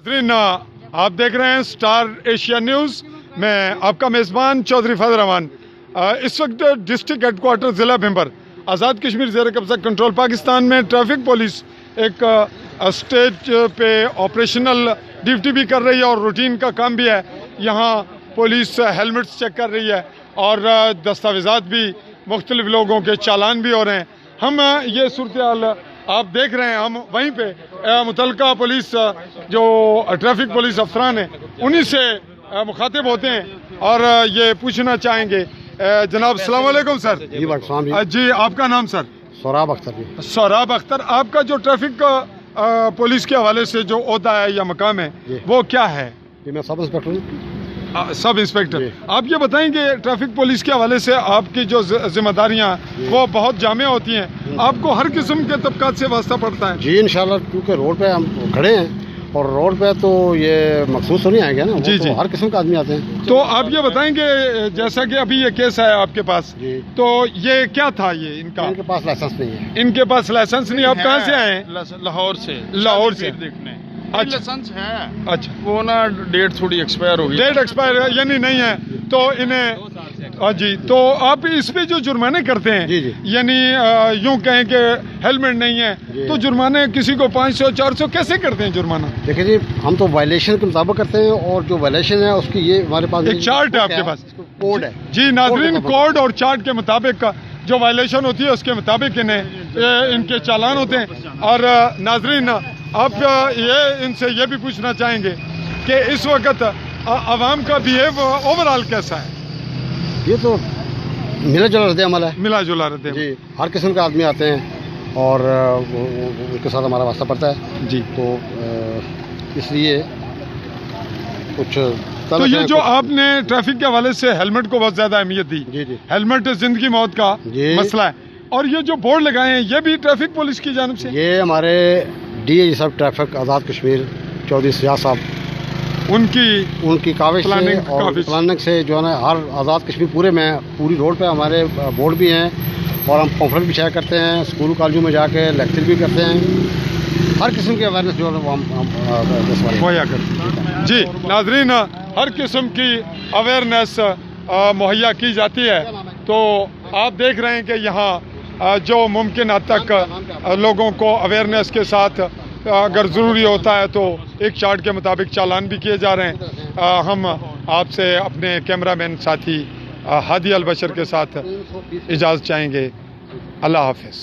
नाज़रीन, आप देख रहे हैं स्टार एशिया न्यूज़। मैं आपका मेज़बान चौधरी फजल रहमान। इस वक्त डिस्ट्रिक्ट हेडक्वार्टर ज़िला भिंबर आज़ाद कश्मीर ज़ेर कब्ज़ा कंट्रोल पाकिस्तान में ट्रैफिक पुलिस एक स्टेज पे ऑपरेशनल ड्यूटी भी कर रही है और रूटीन का काम भी है। यहाँ पुलिस हेलमेट्स चेक कर रही है और दस्तावेज़ात भी मुख्तलिफ लोगों के चालान भी हो रहे हैं। हम ये सूरत हाल आप देख रहे हैं, हम वहीं पे मुतलका पुलिस जो ट्रैफिक पुलिस अफसरान हैं उन्हीं से मुखातिब होते हैं और ये पूछना चाहेंगे। जनाब अस्सलाम वालेकुम सर। जी आपका नाम सर? सोराब अख्तर। सोराब अख्तर, आपका जो ट्रैफिक पुलिस के हवाले से जो ओहदा है या मकाम है वो क्या है? मैं सब इंस्पेक्टर हूँ। Sub inspector. आप ये बताएंगे ट्रैफिक पुलिस के हवाले से आपकी जो जिम्मेदारियां वो बहुत जामिया होती हैं, आपको हर किस्म के तबकात से वास्ता पड़ता है? जी इंशाल्लाह, क्योंकि रोड पे हम खड़े हैं और रोड पे तो ये मखसूस तो नहीं आएगा ना। जी जी, हर किस्म के आदमी आते हैं। तो आप ये बताएंगे, जैसा कि अभी ये केस है आपके पास, तो ये क्या था? ये इनके पास लाइसेंस नहीं है। इनके पास लाइसेंस नहीं। आप कहाँ से आए हैं? लाहौर से। लाहौर से देखने। अच्छा, लाइसेंस है। अच्छा, वो ना डेट थोड़ी एक्सपायर हो गई। डेट एक्सपायर यानी नहीं है तो इन्हें जी। तो आप इस पे जो जुर्माने करते हैं, जी जी, यानी यूं कहें कि हेलमेट नहीं है तो जुर्माने किसी को 500 400 कैसे करते हैं जुर्माना? देखिए जी, हम तो वायलेशन के मुताबिक करते हैं और जो वायलेशन है उसकी ये हमारे पास एक चार्ट है आपके पास, कोड है। जी नाज़रीन, कोड और चार्ट के मुताबिक जो वायलेशन होती है उसके मुताबिक इनके चालान होते हैं। और नाज़रीन, आप ये इनसे ये भी पूछना चाहेंगे कि इस वक्त आवाम का बिहेव ओवरऑल कैसा है? ये तो मिला जुला रद्द अमल है। मिला जुला रद्द जी, हर किस्म के आदमी आते हैं और उनके साथ हमारा वास्ता पड़ता है जी। तो इसलिए कुछ तो ये जो आपने ट्रैफिक के हवाले से हेलमेट को बहुत ज्यादा अहमियत दी। जी जी, हेलमेट जिंदगी मौत का मसला है। और ये जो बोर्ड लगाए हैं ये भी ट्रैफिक पुलिस की जानिब से? ये हमारे DIG साहब ट्रैफिक आज़ाद कश्मीर चौधरी सियाह साहब उनकी काविश से और प्लानिंग से जो है ना, हर आज़ाद कश्मीर पूरे में पूरी रोड पे हमारे बोर्ड भी हैं और हम पम्फलेट भी शेयर करते हैं, स्कूल कॉलेजों में जाके लेक्चर भी करते हैं। हर किस्म की अवेयरनेस जो है वो हम मुहैया करते हैं। जी नाज़रीन, हर किस्म की अवेयरनेस मुहैया की जाती है। तो आप देख रहे हैं कि यहाँ जो मुमकिन हद तक लोगों को अवेयरनेस के साथ अगर ज़रूरी होता है तो एक चार्ट के मुताबिक चालान भी किए जा रहे हैं। हम आपसे अपने कैमरामैन साथी हादी अल बशर के साथ इजाज़त चाहेंगे। अल्लाह हाफ़िज़।